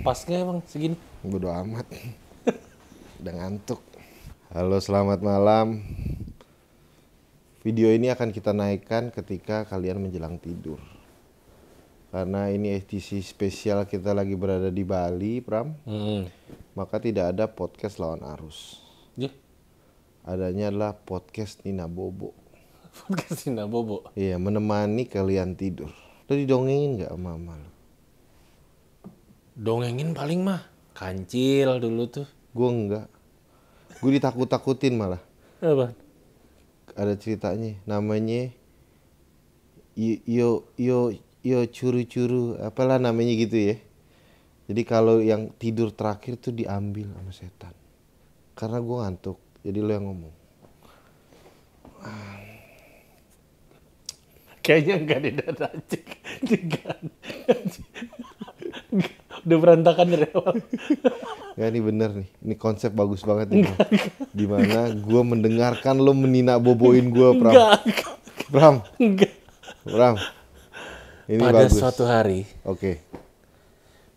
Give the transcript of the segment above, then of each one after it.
Pas nggak emang segini? Bodo amat. Udah ngantuk. Halo, selamat malam. Video ini akan kita naikkan ketika kalian menjelang tidur. Karena ini edisi spesial kita lagi berada di Bali, Pram. Maka tidak ada podcast lawan arus. Ya. Adanya adalah podcast Nina Bobo. Podcast Nina Bobo. Iya, menemani kalian tidur. Lo didongengin gak sama mama lo? Dongengin paling mah kancil dulu tuh. Gue enggak. Gue ditakut-takutin malah. Apa? Ada ceritanya, namanya yo curu-curu, apalah namanya gitu ya. Jadi kalau yang tidur terakhir tuh diambil sama setan. Karena gue ngantuk, jadi lo yang ngomong. Kayaknya enggak deh Racik. Udah berantakan dari awal. Ya ini bener nih, ini konsep bagus banget nih. Dimana gue mendengarkan lo menina boboin gue, Pram. Enggak. Pram. Ini Pada bagus. suatu hari. Oke.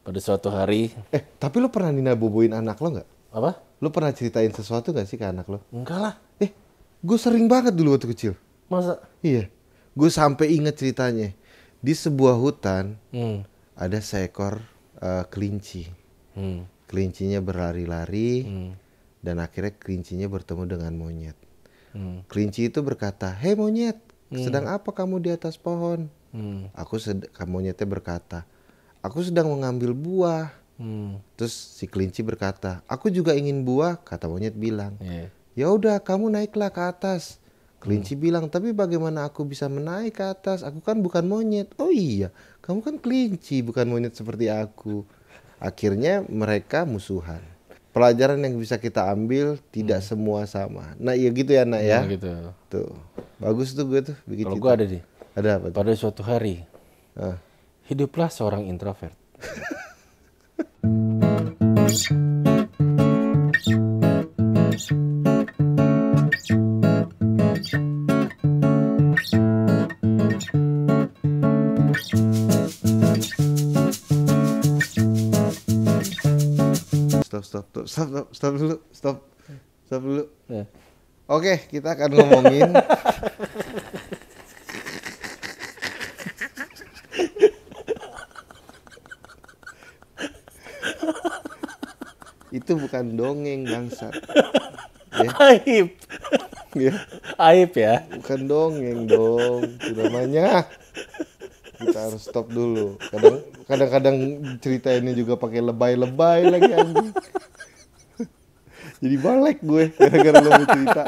Pada suatu hari. Tapi lo pernah nina boboin anak lo nggak? Apa? Lo pernah ceritain sesuatu nggak sih ke anak lo? Enggak lah. Gue sering banget dulu waktu kecil. Masa? Iya. Gue sampai inget ceritanya. Di sebuah hutan ada seekor kelinci. Kelincinya berlari-lari dan akhirnya kelincinya bertemu dengan monyet. Kelinci itu berkata, "Hei monyet, sedang apa kamu di atas pohon?" Monyetnya berkata, "Aku sedang mengambil buah." Terus si kelinci berkata, "Aku juga ingin buah," kata monyet bilang. "Ya udah, kamu naiklah ke atas." Kelinci bilang, "Tapi bagaimana aku bisa menaik ke atas? Aku kan bukan monyet." "Oh iya, kamu kan kelinci, bukan monyet seperti aku." Akhirnya mereka musuhan. Pelajaran yang bisa kita ambil, tidak semua sama. Nah iya gitu ya nak ya. Gitu. Tuh, bagus tuh gue tuh bikin Kalau cerita. gue ada nih. Ada apa tuh? Pada suatu hari. Hiduplah seorang introvert. Stop dulu. Ya. Oke, kita akan ngomongin itu bukan dongeng bangsat. Ya. Aib. Ya. Aib ya. Bukan dongeng dong, itu namanya. Kita harus stop dulu. Kadang-kadang cerita ini juga pakai lebay-lebay lagi anjing. Jadi balik gue gara-gara lo mau cerita.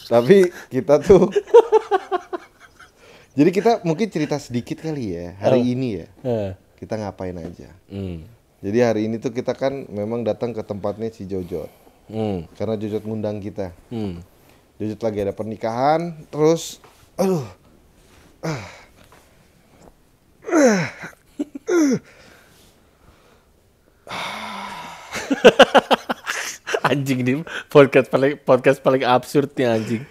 Tapi kita tuh jadi kita mungkin cerita sedikit kali ya hari ini ya. Kita ngapain aja. Jadi hari ini tuh kita kan memang datang ke tempatnya si Jojot. Karena Jojot ngundang kita. Jojot lagi ada pernikahan, terus Anjing nih podcast paling absurd nih anjing.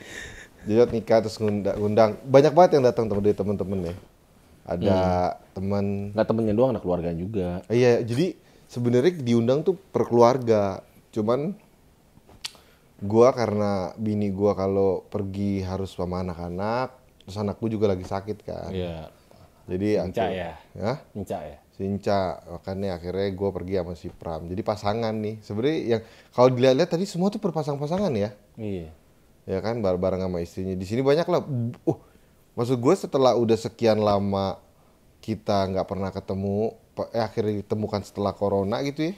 Jojot nikah terus ngundang banyak banget yang datang dari temen-temen ya. Ada teman. Nggak temennya doang, anak keluarga juga. Iya, jadi sebenarnya diundang tuh per keluarga. Cuman gua karena bini gua kalau pergi harus sama anak-anak, terus anakku juga lagi sakit kan. Iya. Jadi Sinca ya. Ya? Ya. Sinca, makanya akhirnya gue pergi sama si Pram. Jadi pasangan nih. Sebenarnya yang kalau dilihat-lihat tadi semua tuh berpasang-pasangan ya. Iya. Ya kan bareng sama istrinya. Di sini banyak lah. Maksud gue setelah udah sekian lama kita nggak pernah ketemu, akhirnya ditemukan setelah corona gitu ya.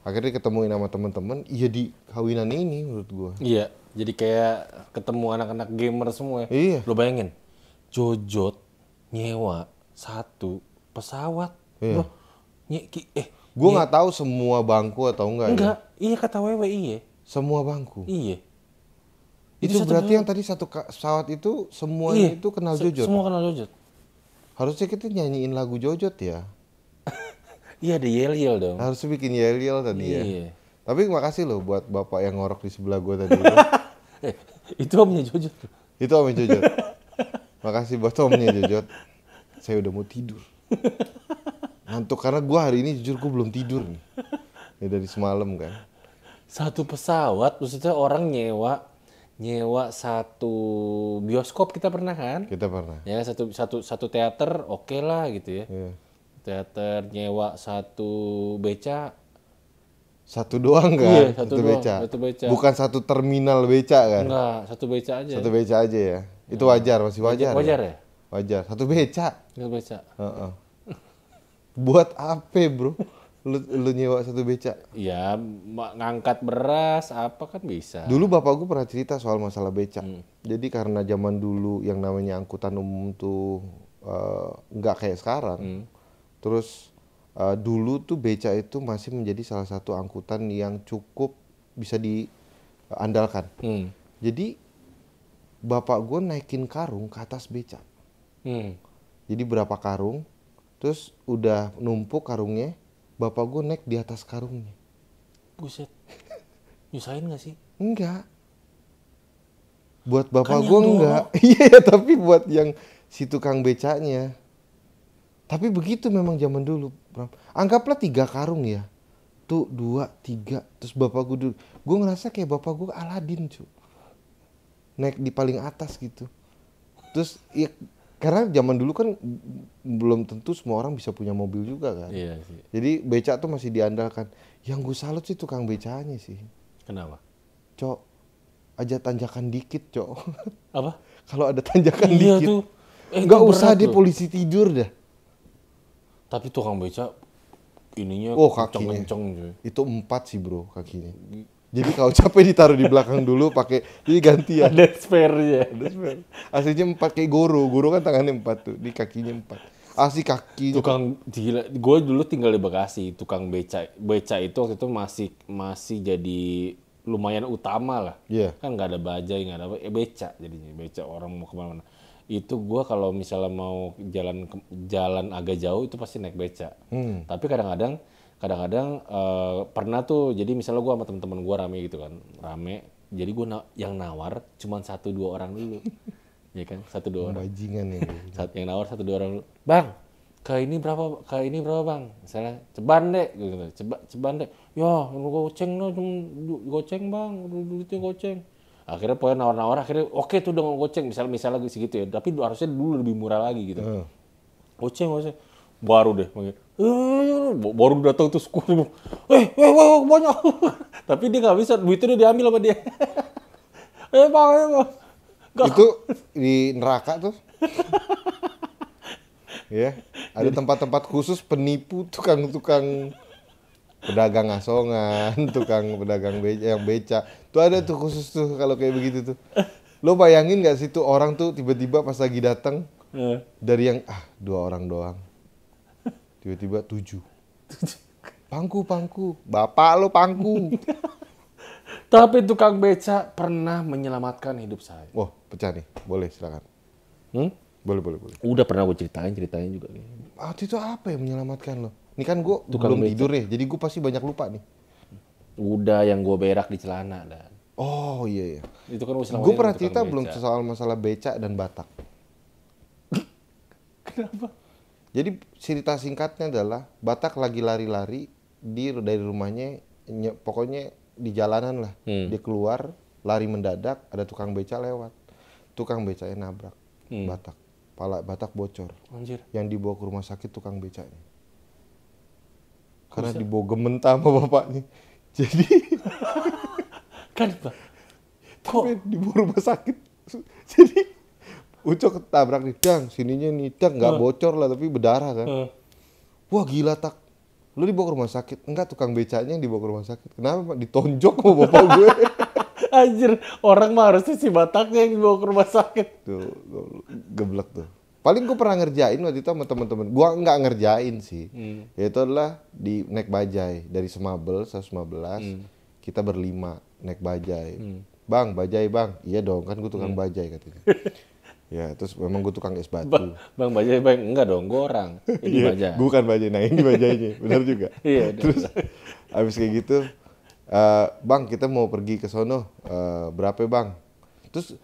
Akhirnya ketemuin sama temen-temen. Iya di kawinan ini menurut gue. Iya. Jadi kayak ketemu anak-anak gamer semua. Iya. Lo bayangin, Jojot nyewa 1 pesawat. Iya. Bro, Gue nggak tahu semua bangku atau enggak. enggak. Ya. Iya kata Wewe iya. Semua bangku. Iya. Itu berarti yang tadi satu pesawat itu semuanya itu kenal Jojot. Semua kenal Jojot. Harusnya kita nyanyiin lagu Jojot ya. Iya ada yel-yel dong. Harusnya bikin yel-yel tadi ya. Iya. Tapi makasih loh buat bapak yang ngorok di sebelah gue tadi. Itu omnya Jojot tuh. Itu omnya Jojot. Makasih buat omnya Jojot. Saya udah mau tidur. Ngantuk karena gue hari ini jujur gue belum tidur nih. Ya dari semalam kan. Satu pesawat, maksudnya orang nyewa satu bioskop kita pernah kan? Kita pernah. Ya satu teater oke lah gitu ya. Iya. Teater nyewa satu beca. Satu doang kan? Iya, satu doang, beca. satu beca. Bukan satu terminal beca kan? Enggak, satu beca aja. Satu beca aja ya. Itu wajar, masih wajar. Wajar ya? Wajar. Satu beca. Satu beca. Heeh. Buat apa, Bro? Lu nyewa satu beca? Ya, ngangkat beras apa kan bisa. Dulu bapak gue pernah cerita soal masalah beca. Jadi karena zaman dulu yang namanya angkutan umum tuh nggak kayak sekarang. Terus dulu tuh beca itu masih menjadi salah satu angkutan yang cukup bisa diandalkan. Jadi bapak gue naikin karung ke atas beca. Jadi berapa karung, terus udah numpuk karungnya, bapak gue naik di atas karungnya. Buset. Nyusahin gak sih? Enggak. Buat bapak Kan gue enggak. Iya, tapi buat yang si tukang becanya. Tapi begitu memang zaman dulu, Bram. Anggaplah 3 karung ya. Tuh 2, 3. Terus bapak gue dulu. Gue ngerasa kayak bapak gue Aladin, cu. Naik di paling atas gitu. Terus ya, karena zaman dulu kan belum tentu semua orang bisa punya mobil juga kan. Iya sih. Jadi beca tuh masih diandalkan. Yang gue salut sih tukang becanya sih. Kenapa? Cok, aja tanjakan dikit, Cok. Apa? Kalau ada tanjakan Iya dikit. tuh. Nggak itu usah berat di loh. polisi tidur dah. Tapi tukang beca ininya Kakinya. kenceng cuy. Itu 4 sih, Bro, kakinya. Jadi kalau capek ditaruh di belakang dulu pakai jadi gantian. Ada spare-nya. Aslinya 4 kayak Goro. Goro kan tangannya 4 tuh, di kakinya 4. Asli kakinya. Tukang gila. Gue dulu tinggal di Bekasi. Tukang beca itu waktu itu masih jadi lumayan utama lah. Iya. Kan nggak ada bajai, nggak ada apa. Beca jadinya. Beca orang mau kemana-mana. Itu gue kalau misalnya mau jalan agak jauh itu pasti naik beca. Tapi kadang-kadang pernah tuh, jadi misalnya gue sama teman-teman gue rame gitu kan, jadi gue yang nawar cuma 1-2 orang dulu. Ya kan, 1-2 orang. Bajingan ya. Yang nawar 1-2 orang dulu. Bang, ke ini berapa bang? Misalnya ceban deh gitu. Ceban deh. Ya, goceng lah, goceng bang, duitnya goceng. Akhirnya pokoknya nawar-nawar, akhirnya oke tuh dengan goceng, misalnya segitu ya. Tapi harusnya dulu lebih murah lagi gitu. Goceng. Baru deh, baru datang tuh skuter. Banyak. Tapi dia nggak bisa, duitnya dia diambil sama dia. Bang. Itu di neraka tuh. Ya, ada tempat-tempat khusus penipu tukang pedagang asongan, tukang pedagang yang beca. Tuh ada tuh khusus tuh kalau kayak begitu tuh. Lo bayangin nggak sih tuh orang tuh tiba-tiba pas lagi datang dari yang 2 orang doang. Tiba-tiba 7. Pangku. Bapak lo pangku. Tapi tukang beca pernah menyelamatkan hidup saya. Wah, pecah nih. Boleh, silakan. Boleh. Udah pernah gue ceritain juga. Waktu itu apa yang menyelamatkan lo? Ini kan gue Tukang belum beca. tidur ya, jadi gue pasti banyak lupa nih. Udah yang gue berak di celana dan. Oh iya. Itu kan Gue pernah cerita belum soal masalah beca dan Batak. Kenapa? Jadi cerita singkatnya adalah Batak lagi lari-lari dari rumahnya, pokoknya di jalanan lah. Dia keluar, lari mendadak, ada tukang beca lewat. Tukang becanya nabrak Batak. Pala Batak bocor. Anjir. Yang dibawa ke rumah sakit tukang becanya. Karena dibawa gementar sama bapaknya. Jadi Kan Pak. Kok dibawa rumah sakit. Jadi Ucok ketabrak nih, dang, sininya nih, dang, nggak bocor lah tapi berdarah kan. Wah gila tak, lu dibawa ke rumah sakit? Enggak, tukang becanya yang dibawa ke rumah sakit. Kenapa Pak? Ditonjok sama bapak gue. Anjir, orang mah harusnya si Bataknya yang dibawa ke rumah sakit. Tuh, geblek tuh. Paling gue pernah ngerjain waktu itu sama teman-teman. Gue nggak ngerjain sih. Yaitu adalah di naik bajai dari Semabel 115. Kita berlima naik bajai. Bang, bajai bang. Iya dong, kan gue tukang bajai katanya. Ya, terus memang gue tukang es batu. Bang bajai bang, enggak dong, gue orang. Ini bajai. Bukan bajai, nah ini bajainya, benar juga. Iya. Terus abis kayak gitu, bang kita mau pergi ke sono, berapa bang? Terus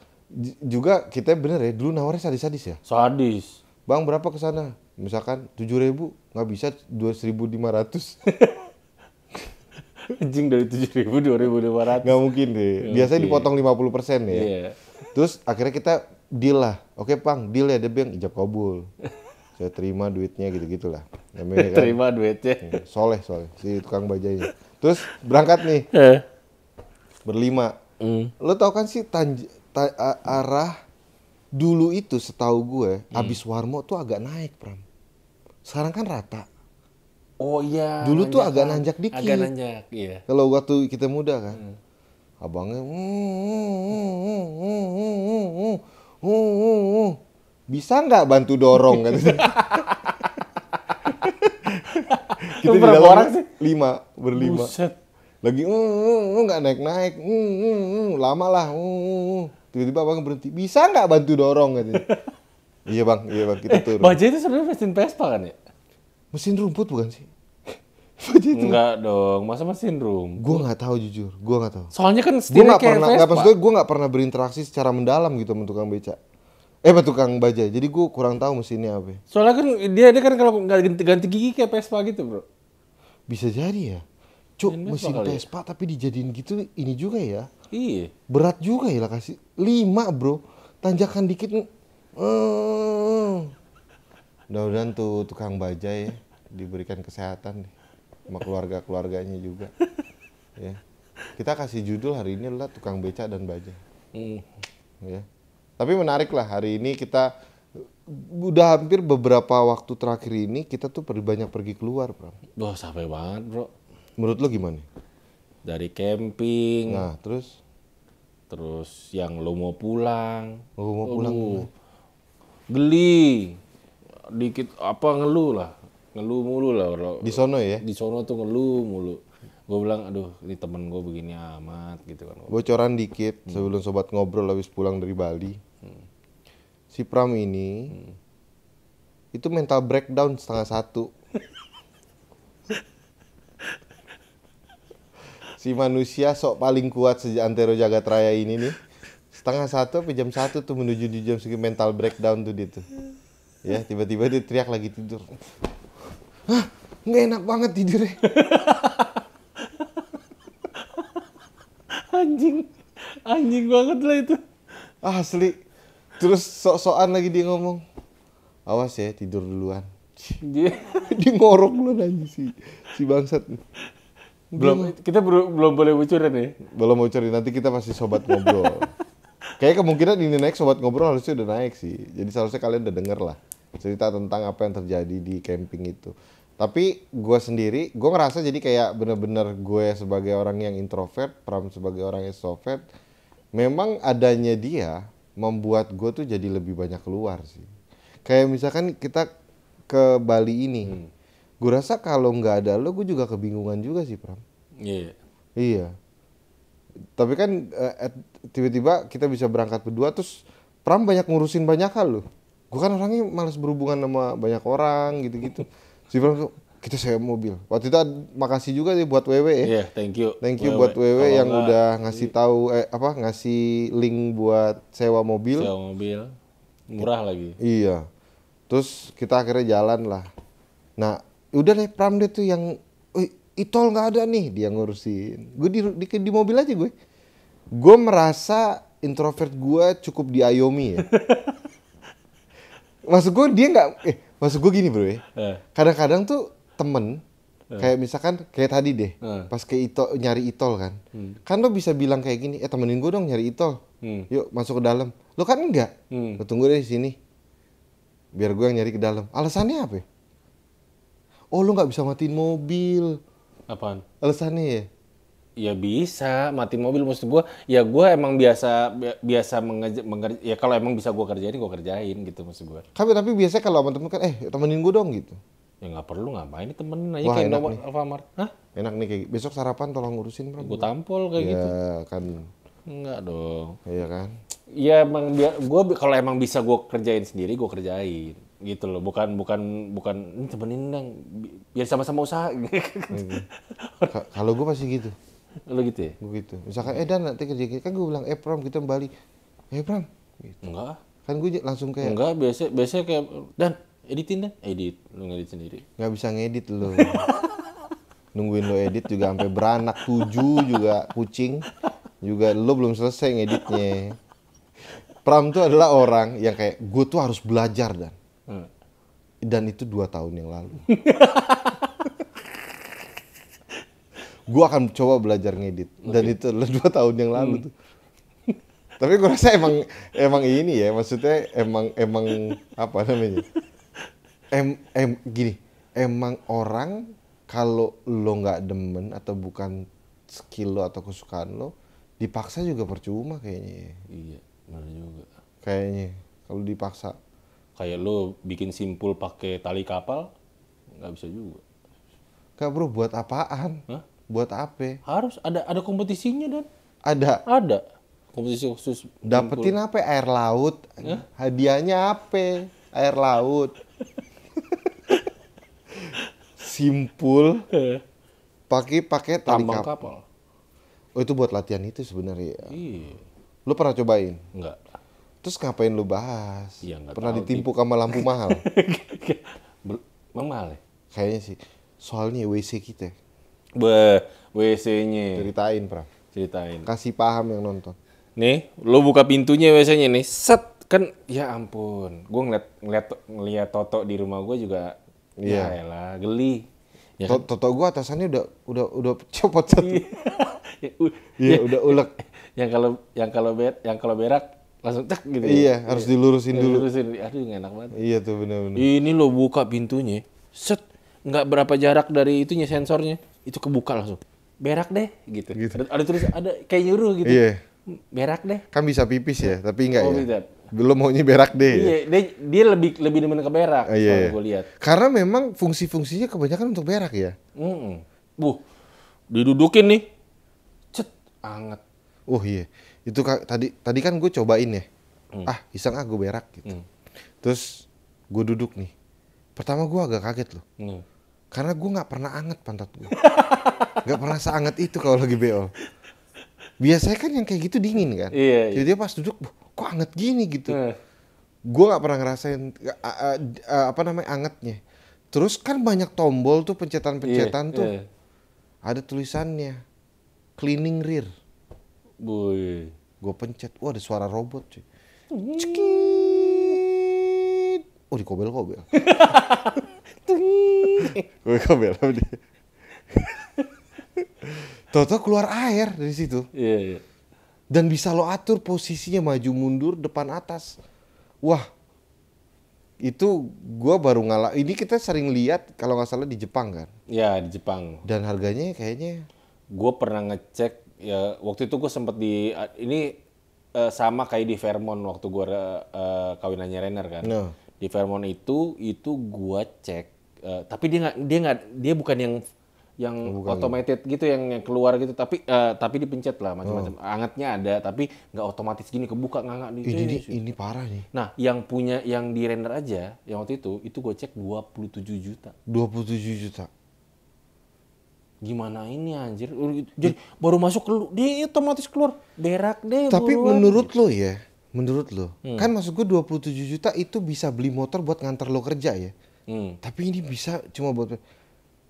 juga kita bener ya, dulu nawarnya sadis-sadis ya. Sadis. Bang berapa ke sana? Misalkan 7.000 nggak bisa 2.500. Anjing dari 7.000 2.500. Nggak mungkin deh. Biasanya dipotong 50% ya. Iya. Terus akhirnya kita deal lah. Oke Pang, deal ya. Dia bilang ijab kabul. Saya terima duitnya gitu-gitulah. Namanya kan. Terima duitnya. Soleh si tukang bajanya. Terus berangkat nih. Berlima. Lo tau kan sih arah dulu itu setahu gue abis Warmo tuh agak naik, Pram. Sekarang kan rata. Oh iya. Dulu tuh agak nanjak dikit. Agak nanjak, iya. Kalau waktu kita muda kan. Abangnya bisa nggak bantu dorong kan? Kita di dalam orang sih? Berlima. Buset. Lagi nggak naik, lama lah. Tiba-tiba abang berhenti. Bisa nggak bantu dorong katanya? Iya bang, kita turun. Bajaj itu sebenarnya mesin Vespa kan ya? Mesin rumput bukan sih? Enggak dong, masa mesin rumput? Gue nggak tahu jujur, gue nggak tahu. Soalnya kan Gue setirnya nggak kayak pernah, Vespa. gue nggak pernah berinteraksi secara mendalam gitu sama tukang beca. Tukang bajaj. Jadi gue kurang tahu mesinnya apa. Soalnya kan dia kan kalau nggak ganti gigi kayak Vespa gitu bro. Bisa jadi ya. Cuk, mesin Vespa tapi dijadiin gitu ini juga ya. Iya. Berat juga ya lah kasih. 5 bro. Tanjakan dikit. Mudah-mudahan tuh tukang bajaj ya diberikan kesehatan deh. Sama keluarga-keluarganya juga. Ya. Kita kasih judul hari ini adalah tukang beca dan bajaj. Ya. Tapi menarik lah hari ini kita udah hampir beberapa waktu terakhir ini kita tuh banyak pergi keluar, Bro. Wah, capek banget, Bro. Menurut lo gimana? Dari camping. Nah, terus yang lo mau pulang. Geli. Dikit ngeluh lah. Ngeluh mulu lah. Di sono ya? Di sono tuh ngeluh mulu. Gue bilang, aduh ini temen gue begini amat gitu kan. Bocoran dikit sebelum sobat ngobrol habis pulang dari Bali. Si Pram ini itu mental breakdown 1:30. Si manusia sok paling kuat sejak antero jagat raya ini nih 1:30 sampai jam 1 tuh menuju di jam segi mental breakdown tuh dia tuh. Ya tiba-tiba dia teriak lagi tidur. Hah, nggak enak banget tidurnya. Anjing banget lah itu. Asli. Terus sok-sokan lagi dia ngomong. Awas ya tidur duluan. Dia ngorok duluan aja si bangsat. Kita belum boleh bocoran ya? Belum bocorin, nanti kita pasti sobat ngobrol. Kayak kemungkinan ini naik sobat ngobrol harusnya udah naik sih. Jadi seharusnya kalian udah denger lah cerita tentang apa yang terjadi di camping itu. Tapi gue sendiri, gue ngerasa jadi kayak bener-bener gue sebagai orang yang introvert, Pram sebagai orang yang extrovert, memang adanya dia membuat gue tuh jadi lebih banyak keluar sih. Kayak misalkan kita ke Bali ini, gue rasa kalau nggak ada lo, gue juga kebingungan juga sih, Pram. Iya. Tapi kan tiba-tiba kita bisa berangkat berdua, terus Pram banyak ngurusin banyak hal loh. Gue kan orangnya malas berhubungan sama banyak orang gitu-gitu. Si Pram tuh, kita sewa mobil. Waktu itu makasih juga sih buat Wewe ya. Iya, thank you. Thank you buat Wewe yang udah ngasih tahu ngasih link buat sewa mobil. Sewa mobil. Murah lagi. Iya. Terus kita akhirnya jalan lah. Nah, udah deh Pram deh tuh yang Itol nggak ada nih, dia ngurusin. Gue di mobil aja gue. Gue merasa introvert gue cukup diayomi ya. Maksud gue dia nggak, maksud gue gini bro ya. Kadang-kadang tuh temen, kayak misalkan kayak tadi deh, pas ke nyari Itol kan. Kan lo bisa bilang kayak gini, temenin gue dong nyari Itol. Yuk masuk ke dalam. Lo kan enggak. Lo tunggu deh di sini. Biar gue yang nyari ke dalam. Alasannya apa ya? Oh lo nggak bisa matiin mobil. Apaan? Alasannya ya? Ya bisa, matiin mobil maksud gue. Ya gue emang biasa ya kalau emang bisa gue kerjain gitu maksud gue. Tapi biasanya kalau sama temen kan, temenin gue dong gitu. Ya nggak perlu, ngapain nih temenin aja. Wah, kayak enak nih. Alfamart. Hah? Enak nih kayak besok sarapan tolong ngurusin bro. Gue tampol kayak gitu. Ya kan. Enggak dong. Iya kan. Ya emang gue kalau emang bisa gue kerjain sendiri gue kerjain gitu loh, bukan temenin dong biar sama-sama usaha. Kalau gue pasti gitu. Lo gitu ya? Gue gitu. Misalkan Dan nanti kerja kan gue bilang Pram kita Bali. Pram. Gitu. Enggak. Kan gue langsung kayak enggak, biasa kayak Dan Editin deh. Lu ngedit sendiri. Nggak bisa ngedit lu. Nungguin lo edit juga sampai beranak 7 juga kucing. Juga lo belum selesai ngeditnya. Pram tuh adalah orang yang kayak gue tuh harus belajar dan itu 2 tahun yang lalu. Gue akan coba belajar ngedit dan itu adalah 2 tahun yang lalu tuh. Tapi gue rasa emang ini ya, maksudnya emang apa namanya? Gini, emang orang kalau lo nggak demen atau bukan skill lo atau kesukaan lo, dipaksa juga percuma kayaknya. Iya, benar juga. Kayaknya kalau dipaksa. Kayak lo bikin simpul pakai tali kapal, nggak bisa juga. Kak bro, buat apaan? Hah? Buat apa? Harus ada kompetisinya dan. Ada. Kompetisi khusus. Dapetin apa? Air laut. Hadiahnya apa? Air laut. Simpul. Pakai tali Tambang kapal. Oh itu buat latihan itu sebenarnya. Iya. Lu pernah cobain? Enggak. Terus ngapain lu bahas? Iya, nggak Pernah tahu, ditimpuk sama lampu mahal? Emang mahal ya? Kayaknya sih. Soalnya WC kita. WC-nya. Ceritain. Kasih paham yang nonton. Nih, lo buka pintunya WC-nya nih. Set. Kan ya ampun. Gue ngeliat Toto di rumah gue juga. Iya. Ya elah, geli. Ya kan? Toto gua atasannya udah copot satu. Iya, udah ulek. Yang kalau berak langsung tak gitu. Iya, harus dilurusin dulu. Aduh, nggak enak banget. Iya tuh benar-benar. Ini lo buka pintunya. Set. Nggak berapa jarak dari itunya sensornya. Itu kebuka langsung. Berak deh gitu. Ada tulis ada kayak nyuruh gitu. Iya. Berak deh. Kan bisa pipis ya, tapi enggak ya. Bisa. Belum maunya berak deh. Iya, dia lebih demen ke berak. Iya. Gue lihat. Karena memang fungsi-fungsinya kebanyakan untuk berak ya. Didudukin nih. Cet, anget. Oh iya. Itu tadi kan gue cobain ya. Iseng gue berak gitu. Terus gue duduk nih. Pertama gue agak kaget loh. Karena gue nggak pernah anget pantat gue. Nggak pernah seanget itu kalau lagi BO. Biasanya kan yang kayak gitu dingin kan. Iya. Jadi dia pas duduk, kok anget gini gitu. Gue nggak pernah ngerasain angetnya. Terus kan banyak tombol tuh pencetan tuh. Iya. Ada tulisannya cleaning rear. Boy. Gue pencet, ada suara robot cuy. Cekit. Dikobel-kobel. Gue kobel sama dia. Toto keluar air dari situ. Iya. Dan bisa lo atur posisinya maju mundur depan atas. Wah. Itu gue baru ini kita sering lihat kalau nggak salah di Jepang kan. Ya di Jepang. Dan harganya kayaknya. Gue pernah ngecek ya waktu itu gue sempet ini sama kayak di Fairmont waktu gue kawinannya Renner kan. Di Fairmont itu gue cek. Tapi dia bukan yang automated gitu yang keluar gitu tapi dipencet lah macam-macam. Angetnya ada tapi nggak otomatis gini kebuka ngangak Ini parah nih. Nah, yang di Renner aja yang waktu itu gue cek 27 juta. 27 juta. Gimana ini anjir? Jadi baru masuk dia otomatis keluar berak deh. Tapi menurut lo kan maksud gue 27 juta itu bisa beli motor buat nganter lo kerja ya. Tapi ini bisa cuma buat.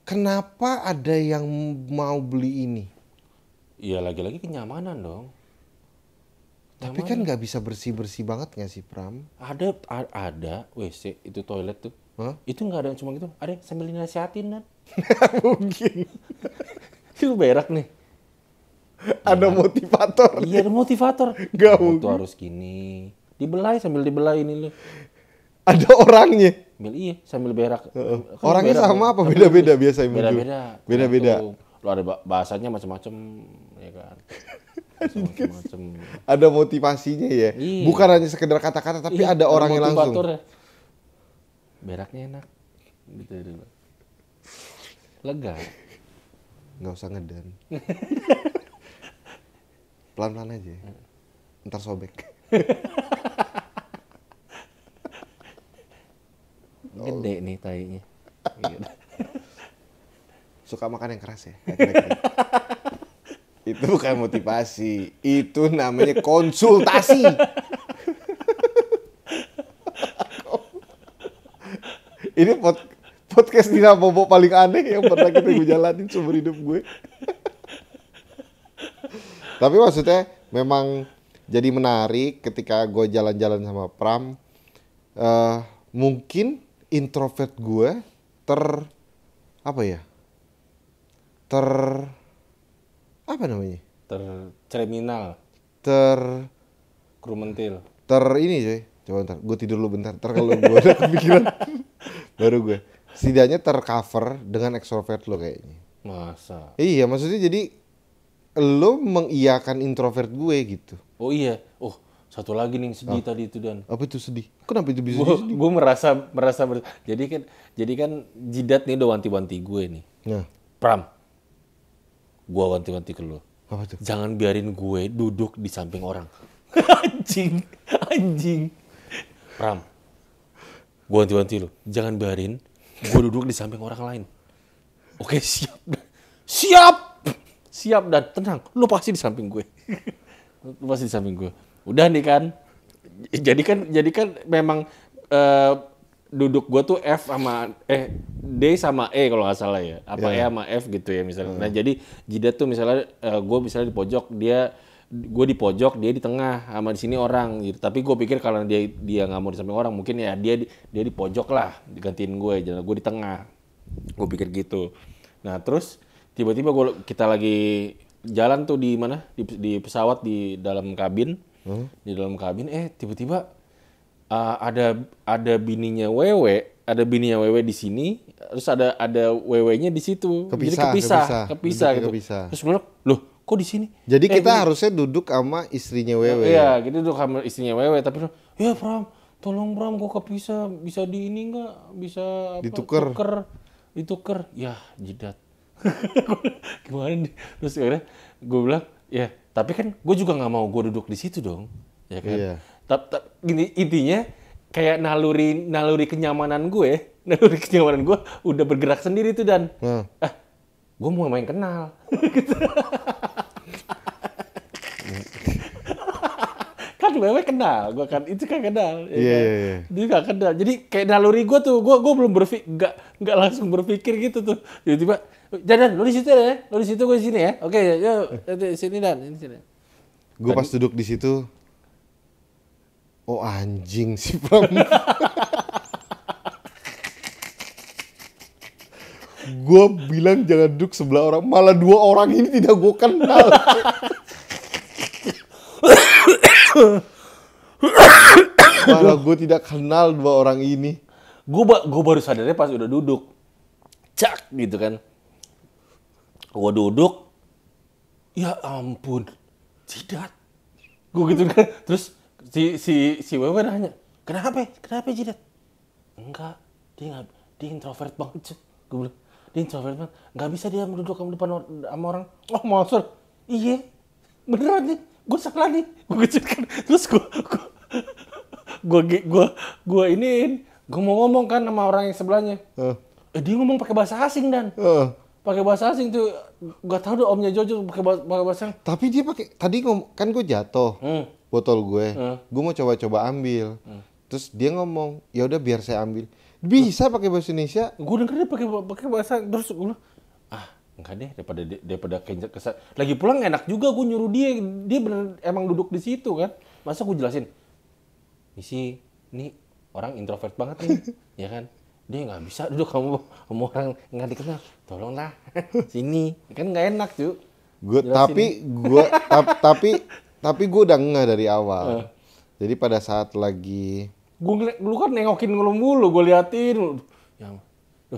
Kenapa ada yang mau beli ini? Iya lagi-lagi kenyamanan dong. Tapi kan nggak bisa bersih-bersih banget nggak sih Pram? Ada WC itu toilet tuh. Itu nggak ada cuma gitu. Ada sambil dinasihatin kan? Mungkin. Lu berak nih. Ada motivator. Iya ada motivator. Gak mungkin. Itu harus gini. Sambil dibelai ini lu. Ada orangnya. Sambil berak. Orangnya berak, sama apa beda-beda biasanya muncul? Beda-beda. Lu ada bahasanya macam-macam ya kan. Macam-macam. Ada motivasinya ya. Iya. Bukan hanya sekedar kata-kata tapi ada orangnya langsung. Beraknya enak. Gitu dulu. Lega. Nggak usah ngedan. Pelan-pelan aja. Ntar sobek. Gede nih tainya. Suka makan yang keras ya? Itu bukan motivasi. Itu namanya konsultasi. Ini podcast Dina Bobo paling aneh yang pernah gue jalanin seumur hidup gue. Tapi maksudnya memang jadi menarik ketika gue jalan-jalan sama Pram. Mungkin introvert gue apa namanya? Terkriminal. Krumentil. Ini coy. Coba ntar, gue tidur dulu bentar. Ntar kalau gue ada kepikiran, baru gue. Setidaknya tercover dengan extrovert lo kayaknya. Masa? Iya, maksudnya jadi lo mengiyakan introvert gue gitu. Oh iya. Oh, satu lagi nih sedih tadi itu Dan. Apa itu sedih? Kenapa itu bisa sedih? Gue merasa jadi kan jidat nih udah wanti-wanti gue nih. Nah, Pram, gue wanti-wanti ke lo. apa tuh? Jangan biarin gue duduk di samping orang. anjing. Pram, gue wanti-wanti lo. Jangan biarin gue duduk di samping orang lain. Oke, siap dan tenang. Lo pasti di samping gue. Lo pasti di samping gue. Udah nih kan. Jadi kan memang duduk gue tuh F sama D sama E kalau nggak salah ya. Apa E sama F gitu ya misalnya. Nah jadi jidat tuh misalnya gue misalnya di pojok, gue di pojok, dia di tengah, sama di sini orang gitu. Tapi gue pikir kalau dia nggak mau di samping orang, mungkin ya dia di pojok lah, digantiin gue di tengah. Gue pikir gitu. Nah terus tiba-tiba kita lagi jalan tuh di mana di pesawat di dalam kabin, tiba-tiba ada bininya Wewe, di sini, terus ada Wewe-nya di situ. Jadi kepisah gitu. Terus gue bilang, loh kok di sini? Jadi kita harusnya duduk sama istrinya Wewe. Iya, kita duduk sama istrinya Wewe, tapi ya Pram, tolong Pram, gue kepisah, bisa di ini nggak? Bisa apa? Ditukar. Ya jidat. Gimana nih? Terus akhirnya gue bilang, ya tapi kan gue juga nggak mau gue duduk di situ dong, ya kan? Iya. Intinya kayak naluri kenyamanan gue udah bergerak sendiri tuh Dan. Gue mau main kenal. Kan Wewe kenal, gue kan itu kan kenal. Iya. Dia gak kenal. Jadi kayak naluri gue tuh, gue belum nggak langsung berpikir gitu tuh. Tiba-tiba, Dan, lu di situ ya, lu di situ gue di sini ya. Oke, yuk sini Dan, ini sini. Gue pas duduk di situ, oh anjing si Pram. Gue bilang jangan duduk sebelah orang, malah dua orang ini tidak gue kenal. Malah gue tidak kenal dua orang ini. Gue baru sadarnya pas udah duduk, cak gitu kan. Gue duduk, ya ampun, jidat. Gue gitu kan. Terus si Wewe nanya, kenapa jidat? Enggak, dia introvert banget. Gue bilang, dia introvert banget, nggak bisa dia duduk di depan sama orang. Oh maksud, iya, beneran nih, gue salah nih. Gue gitu kan. Terus gue mau ngomong kan sama orang yang sebelahnya. Dia ngomong pakai bahasa asing Dan. Pakai bahasa asing tuh, gak tahu deh omnya Jojo pakai bahasa asing. Tapi dia tadi kan gue jatuh botol gue, gue mau coba ambil, terus dia ngomong, ya udah biar saya ambil. Bisa pakai bahasa Indonesia. Gue denger dia pakai bahasa, terus gue bilang, enggak deh daripada kesal. Lagi pulang enak juga gue nyuruh dia bener emang duduk di situ kan. Masa gue jelasin, ini orang introvert banget nih, ya kan? Dia nggak bisa duduk sama orang nggak dikenal. Tolonglah sini, kan nggak enak cuy. Tapi gue udah ngeh dari awal. Jadi pada saat lagi lu kan nengokin mulu, gue liatin. Ya,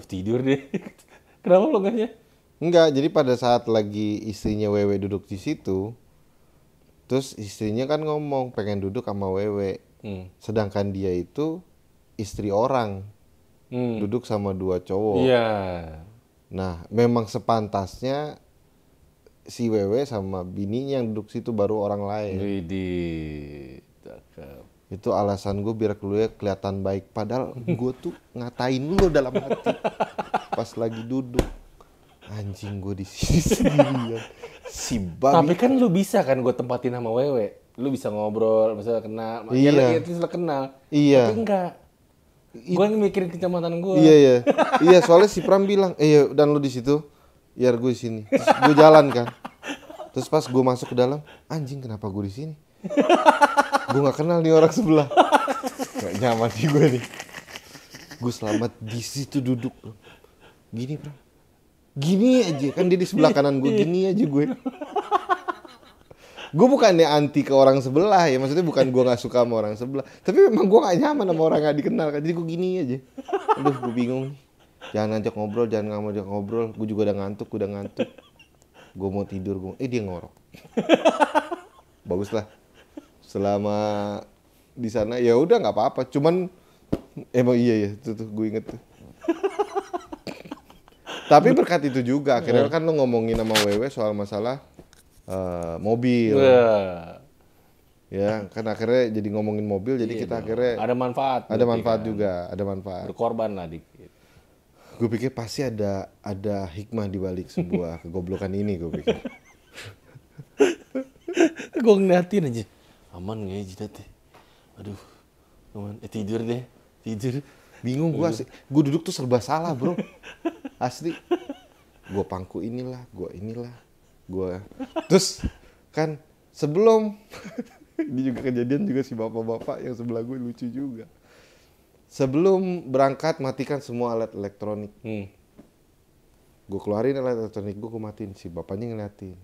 tidur deh. Kenapa lo ngehnya? Enggak, jadi pada saat lagi istrinya Wewe duduk di situ, terus istrinya kan ngomong pengen duduk sama Wewe. Sedangkan dia itu istri orang. Duduk sama dua cowok. Iya. Nah, memang sepantasnya si Wewe sama bininya yang duduk situ baru orang lain. Widih. Itu alasan gue biar kelihatan baik. Padahal gue tuh ngatain lu dalam hati pas lagi duduk. Anjing gue di sini sendirian. Si babi. Tapi kan lu bisa kan gue tempatin sama Wewe. Lu bisa ngobrol, misalnya kenal. Iya. Ya, terus lu kenal. Iya. Tapi enggak. Gue mikirin kecamatan gue. Iya, soalnya si Pram bilang, dan lu di situ, biar gue di sini. Terus gue jalan kan. Terus pas gue masuk ke dalam, anjing kenapa gue di sini? Gue nggak kenal nih orang sebelah. Gak nyaman di gue nih. Gue selamat di situ duduk. Gini Pram. Gini aja, kan dia di sebelah kanan gue, gini aja gue. Gue bukannya anti ke orang sebelah ya, maksudnya bukan gue nggak suka sama orang sebelah, tapi memang gue nggak nyaman sama orang nggak dikenal kan, jadi gue gini aja. Aduh, gue bingung. Jangan ngajak ngobrol, gue juga udah ngantuk. Gue mau tidur, dia ngorok. Bagus lah. Selama di sana ya udah nggak apa-apa, cuman emang iya tuh gue inget tuh. Tapi berkat itu juga, akhirnya kan lo ngomongin sama Wewe soal masalah mobil. Ya, kan akhirnya jadi ngomongin mobil, jadi kita akhirnya ada manfaat. Ada manfaat kan? Juga, ada manfaat. Berkorban lah dikit. Gue pikir pasti ada hikmah di balik sebuah kegoblokan ini, gue pikir. Gue ngeliatin aja. Aman nggak ya jidat deh? Aduh, aman. Tidur. Bingung gue asli. Gue duduk tuh serba salah, bro. Asli. Gue pangku inilah. Terus kan sebelum ini juga kejadian juga si bapak-bapak yang sebelah gue lucu juga. Sebelum berangkat matikan semua alat elektronik. Gue keluarin alat elektronik gue matiin. Si bapaknya ngeliatin.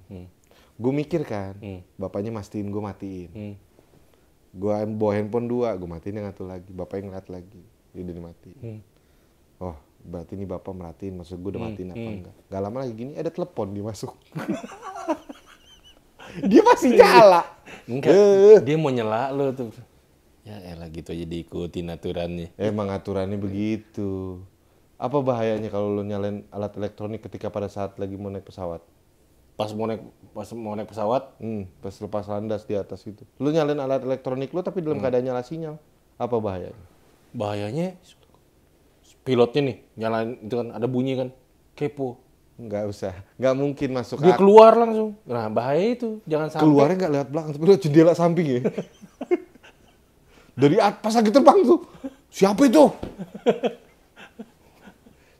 Gue mikir kan, bapaknya mastiin gue matiin. Gue bawa handphone 2, gue matiin yang satu lagi. Bapaknya ngeliat lagi, dia udah dimatiin. Oh, berarti ini bapak merhatiin, maksud gue udah matiin apa enggak. Gak lama lagi gini, ada telepon dia masuk. Dia masih nyala. Enggak, dia mau nyela lo tuh. Ya elah gitu aja diikutin aturannya. Emang aturannya begitu. Apa bahayanya kalau lo nyalain alat elektronik ketika pada saat lagi mau naik pesawat? Pas mau naik pesawat, pas lepas landas di atas itu. Lo nyalain alat elektronik lo tapi dalam keadaan nyala sinyal. Apa bahayanya? Bahayanya pilotnya nih nyalain itu kan ada bunyi kan, kepo. Nggak usah, nggak mungkin masuk. Dia keluar langsung. Nah bahaya itu, jangan sampai. Keluarnya nggak lewat belakang, tapi lewat jendela samping ya. Dari pas lagi terbang tuh, siapa itu?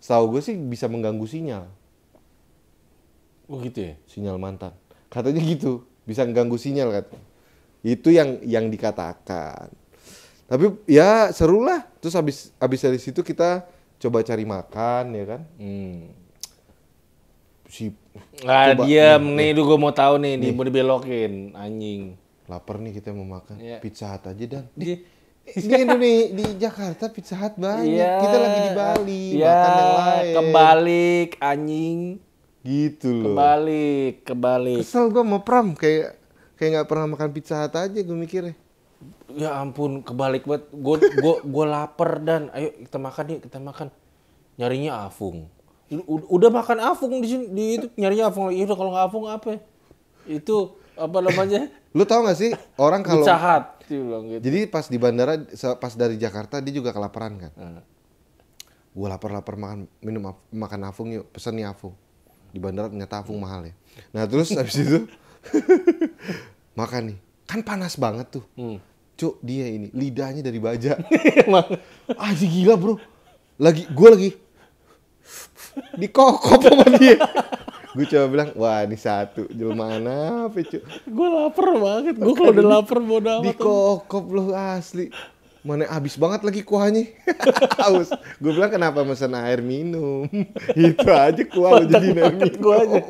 Setahu gue sih bisa mengganggu sinyal. Oh gitu ya? Sinyal mantan. Katanya gitu, bisa mengganggu sinyal katanya. Itu yang dikatakan. Tapi ya seru lah. Terus habis dari situ kita coba cari makan ya kan. Diam nih, gue mau tahu nih mau dibelokin anjing. Lapar nih kita mau makan. Pizza Hut aja dan. Ini di Jakarta Pizza Hut banyak. Kita lagi di Bali, makan yang lain. Kebalik anjing. Gitu loh. Kebalik. Kesel gue sama Pram kayak nggak pernah makan Pizza Hut aja gue mikirnya. Ya ampun, kebalik banget. Gue lapar dan ayo kita makan. Nyarinya Afung. Udah makan Afung di sini, di itu nyarinya Afung. Ya udah kalau nggak Afung apa? Itu apa namanya? Lu tahu nggak sih orang kalau Pizza Hut gitu. Jadi pas di bandara, pas dari Jakarta dia juga kelaparan kan. Gue lapar makan Afung yuk, pesen nih Afung. Di bandara ternyata Afung mahal ya. Nah terus habis itu makan nih, kan panas banget tuh. Cuk, dia ini lidahnya dari baja. Aji gila bro. Gue lagi dikokop sama dia. Gue coba bilang, wah ini satu jelmana apa cu. Gue lapar banget. Gue kalau udah lapar bodo amat. Dikokop loh asli. Mana habis banget lagi kuahnya. Haus. Gue bilang kenapa mesen air minum. Itu aja kuah lo jadi air minum.